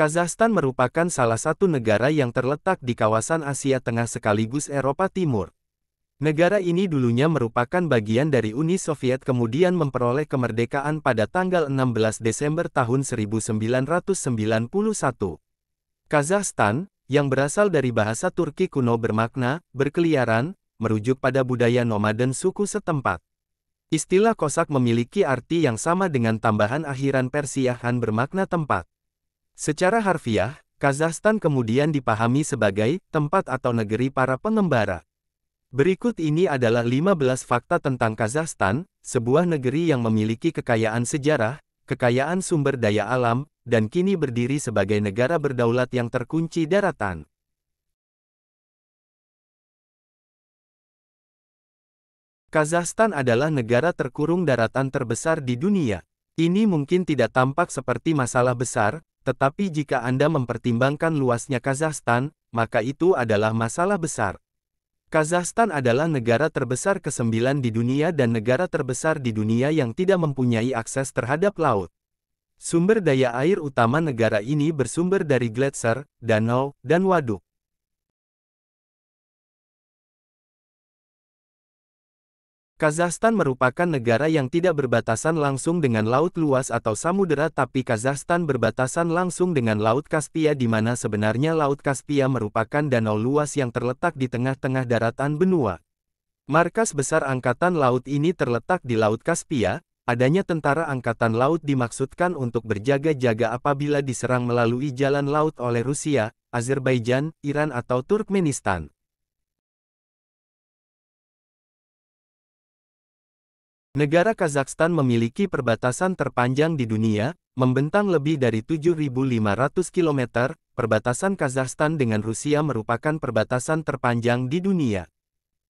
Kazakhstan merupakan salah satu negara yang terletak di kawasan Asia Tengah sekaligus Eropa Timur. Negara ini dulunya merupakan bagian dari Uni Soviet kemudian memperoleh kemerdekaan pada tanggal 16 Desember tahun 1991. Kazakhstan, yang berasal dari bahasa Turki kuno bermakna berkeliaran, merujuk pada budaya nomaden suku setempat. Istilah Kosak memiliki arti yang sama dengan tambahan akhiran Persia Han bermakna tempat. Secara harfiah, Kazakhstan kemudian dipahami sebagai tempat atau negeri para pengembara. Berikut ini adalah 15 fakta tentang Kazakhstan, sebuah negeri yang memiliki kekayaan sejarah, kekayaan sumber daya alam, dan kini berdiri sebagai negara berdaulat yang terkunci daratan. Kazakhstan adalah negara terkurung daratan terbesar di dunia. Ini mungkin tidak tampak seperti masalah besar, tetapi jika Anda mempertimbangkan luasnya Kazakhstan, maka itu adalah masalah besar. Kazakhstan adalah negara terbesar ke-9 di dunia dan negara terbesar di dunia yang tidak mempunyai akses terhadap laut. Sumber daya air utama negara ini bersumber dari gletser, danau, dan waduk. Kazakhstan merupakan negara yang tidak berbatasan langsung dengan laut luas atau samudera tapi Kazakhstan berbatasan langsung dengan Laut Kaspia di mana sebenarnya Laut Kaspia merupakan danau luas yang terletak di tengah-tengah daratan benua. Markas besar Angkatan Laut ini terletak di Laut Kaspia, adanya tentara Angkatan Laut dimaksudkan untuk berjaga-jaga apabila diserang melalui jalan laut oleh Rusia, Azerbaijan, Iran atau Turkmenistan. Negara Kazakhstan memiliki perbatasan terpanjang di dunia, membentang lebih dari 7.500 km. Perbatasan Kazakhstan dengan Rusia merupakan perbatasan terpanjang di dunia.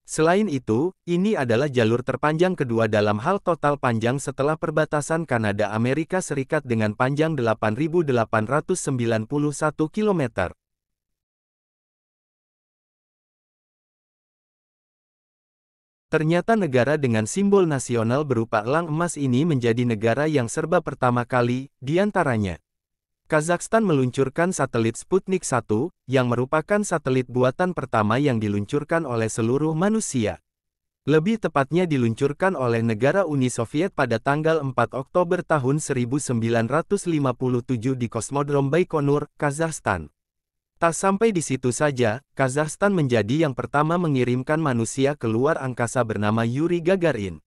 Selain itu, ini adalah jalur terpanjang kedua dalam hal total panjang setelah perbatasan Kanada Amerika Serikat dengan panjang 8.891 km. Ternyata negara dengan simbol nasional berupa elang emas ini menjadi negara yang serba pertama kali, di antaranya. Kazakhstan meluncurkan satelit Sputnik 1, yang merupakan satelit buatan pertama yang diluncurkan oleh seluruh manusia. Lebih tepatnya diluncurkan oleh negara Uni Soviet pada tanggal 4 Oktober tahun 1957 di Kosmodrom Baikonur, Kazakhstan. Tak sampai di situ saja, Kazakhstan menjadi yang pertama mengirimkan manusia ke luar angkasa bernama Yuri Gagarin.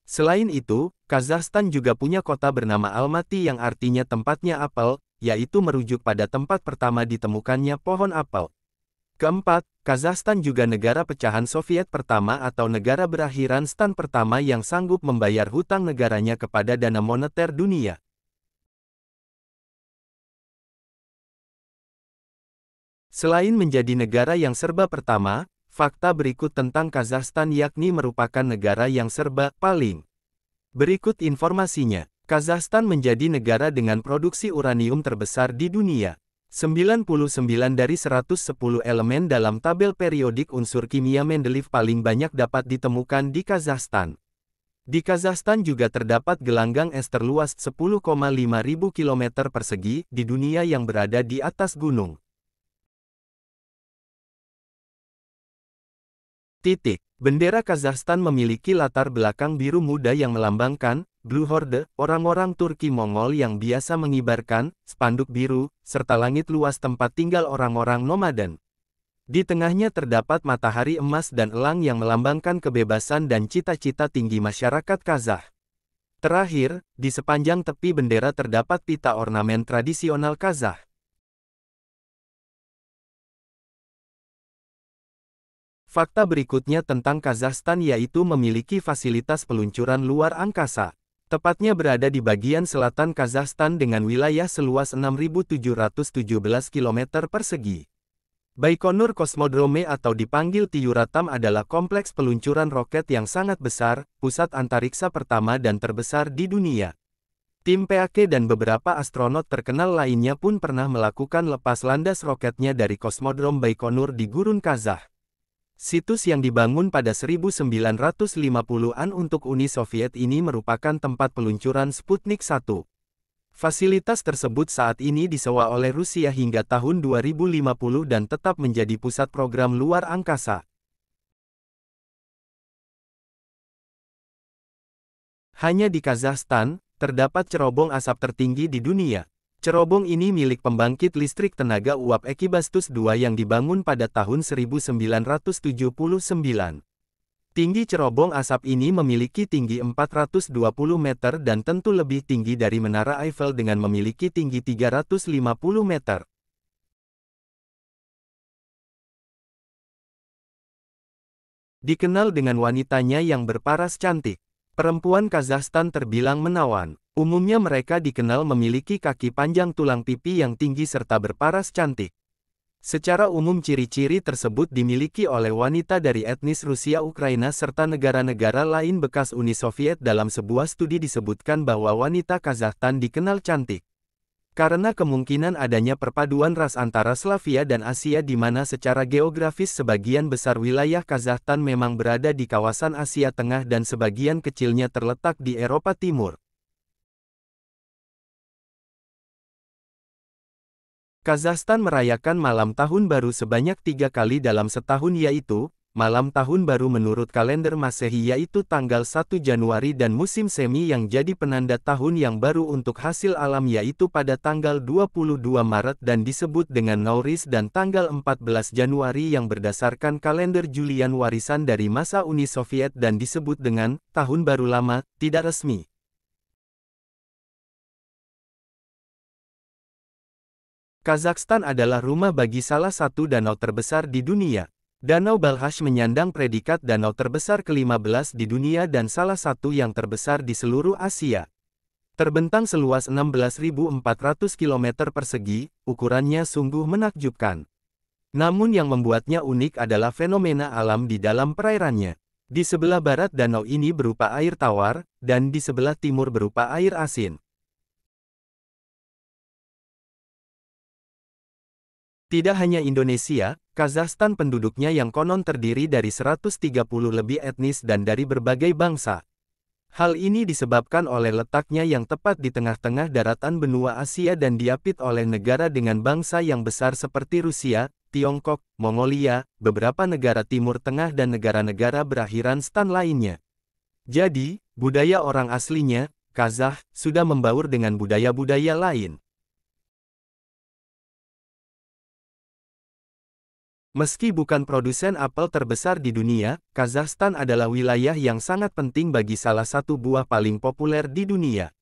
Selain itu, Kazakhstan juga punya kota bernama Almaty yang artinya tempatnya apel, yaitu merujuk pada tempat pertama ditemukannya pohon apel. Keempat, Kazakhstan juga negara pecahan Soviet pertama atau negara berakhiran stan pertama yang sanggup membayar hutang negaranya kepada Dana Moneter Dunia. Selain menjadi negara yang serba pertama, fakta berikut tentang Kazakhstan yakni merupakan negara yang serba paling. Berikut informasinya. Kazakhstan menjadi negara dengan produksi uranium terbesar di dunia. 99 dari 110 elemen dalam tabel periodik unsur kimia Mendeleev paling banyak dapat ditemukan di Kazakhstan. Di Kazakhstan juga terdapat gelanggang es terluas 10,5 ribu kilometer persegi di dunia yang berada di atas gunung. Bendera Kazakhstan memiliki latar belakang biru muda yang melambangkan Blue Horde, orang-orang Turki Mongol yang biasa mengibarkan spanduk biru, serta langit luas tempat tinggal orang-orang nomaden. Di tengahnya terdapat matahari emas dan elang yang melambangkan kebebasan dan cita-cita tinggi masyarakat Kazakh. Terakhir, di sepanjang tepi bendera terdapat pita ornamen tradisional Kazakh. Fakta berikutnya tentang Kazakhstan yaitu memiliki fasilitas peluncuran luar angkasa. Tepatnya berada di bagian selatan Kazakhstan dengan wilayah seluas 6.717 km persegi. Baikonur Kosmodrome atau dipanggil Tyuratam adalah kompleks peluncuran roket yang sangat besar, pusat antariksa pertama dan terbesar di dunia. Tim PAK dan beberapa astronot terkenal lainnya pun pernah melakukan lepas landas roketnya dari Kosmodrom Baikonur di Gurun Kazakh. Situs yang dibangun pada 1950-an untuk Uni Soviet ini merupakan tempat peluncuran Sputnik 1. Fasilitas tersebut saat ini disewa oleh Rusia hingga tahun 2050 dan tetap menjadi pusat program luar angkasa. Hanya di Kazakhstan, terdapat cerobong asap tertinggi di dunia. Cerobong ini milik pembangkit listrik tenaga uap Ekibastus II yang dibangun pada tahun 1979. Tinggi cerobong asap ini memiliki tinggi 420 meter dan tentu lebih tinggi dari Menara Eiffel dengan memiliki tinggi 350 meter. Dikenal dengan wanitanya yang berparas cantik, perempuan Kazakhstan terbilang menawan. Umumnya mereka dikenal memiliki kaki panjang tulang pipi yang tinggi serta berparas cantik. Secara umum ciri-ciri tersebut dimiliki oleh wanita dari etnis Rusia, Ukraina serta negara-negara lain bekas Uni Soviet. Dalam sebuah studi disebutkan bahwa wanita Kazakhstan dikenal cantik karena kemungkinan adanya perpaduan ras antara Slavia dan Asia di mana secara geografis sebagian besar wilayah Kazakhstan memang berada di kawasan Asia Tengah dan sebagian kecilnya terletak di Eropa Timur. Kazakhstan merayakan malam tahun baru sebanyak 3 kali dalam setahun, yaitu malam tahun baru menurut kalender Masehi yaitu tanggal 1 Januari dan musim semi yang jadi penanda tahun yang baru untuk hasil alam yaitu pada tanggal 22 Maret dan disebut dengan Nowruz, dan tanggal 14 Januari yang berdasarkan kalender Julian warisan dari masa Uni Soviet dan disebut dengan Tahun Baru Lama, tidak resmi. Kazakhstan adalah rumah bagi salah satu danau terbesar di dunia. Danau Balkhash menyandang predikat danau terbesar ke-15 di dunia dan salah satu yang terbesar di seluruh Asia. Terbentang seluas 16.400 km persegi, ukurannya sungguh menakjubkan. Namun yang membuatnya unik adalah fenomena alam di dalam perairannya. Di sebelah barat danau ini berupa air tawar, dan di sebelah timur berupa air asin. Tidak hanya Indonesia, Kazakhstan penduduknya yang konon terdiri dari 130 lebih etnis dan dari berbagai bangsa. Hal ini disebabkan oleh letaknya yang tepat di tengah-tengah daratan benua Asia dan diapit oleh negara dengan bangsa yang besar seperti Rusia, Tiongkok, Mongolia, beberapa negara Timur Tengah dan negara-negara berakhiran stan lainnya. Jadi, budaya orang aslinya, Kazakh, sudah membaur dengan budaya-budaya lain. Meski bukan produsen apel terbesar di dunia, Kazakhstan adalah wilayah yang sangat penting bagi salah satu buah paling populer di dunia.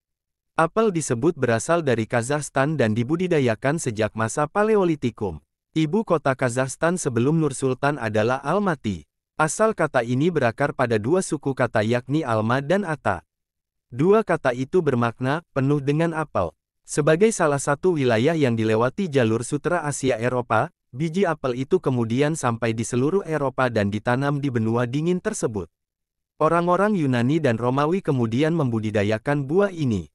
Apel disebut berasal dari Kazakhstan dan dibudidayakan sejak masa Paleolitikum. Ibu kota Kazakhstan sebelum Nur-Sultan adalah Almaty. Asal kata ini berakar pada dua suku kata yakni Alma dan Ata. Dua kata itu bermakna penuh dengan apel. Sebagai salah satu wilayah yang dilewati jalur sutra Asia-Eropa, biji apel itu kemudian sampai di seluruh Eropa dan ditanam di benua dingin tersebut. Orang-orang Yunani dan Romawi kemudian membudidayakan buah ini.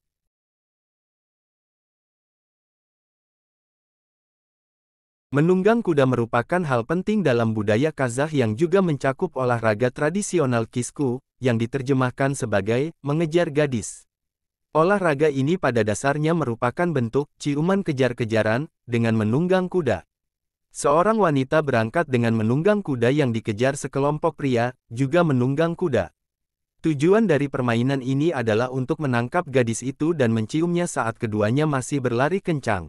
Menunggang kuda merupakan hal penting dalam budaya Kazakh yang juga mencakup olahraga tradisional kisku, yang diterjemahkan sebagai mengejar gadis. Olahraga ini pada dasarnya merupakan bentuk ciuman kejar-kejaran dengan menunggang kuda. Seorang wanita berangkat dengan menunggang kuda yang dikejar sekelompok pria, juga menunggang kuda. Tujuan dari permainan ini adalah untuk menangkap gadis itu dan menciumnya saat keduanya masih berlari kencang.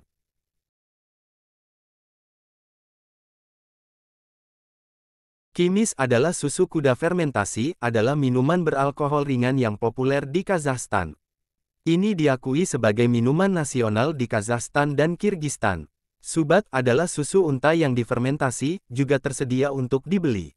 Kimis adalah susu kuda fermentasi, adalah minuman beralkohol ringan yang populer di Kazakhstan. Ini diakui sebagai minuman nasional di Kazakhstan dan Kirgistan. Subat adalah susu unta yang difermentasi, juga tersedia untuk dibeli.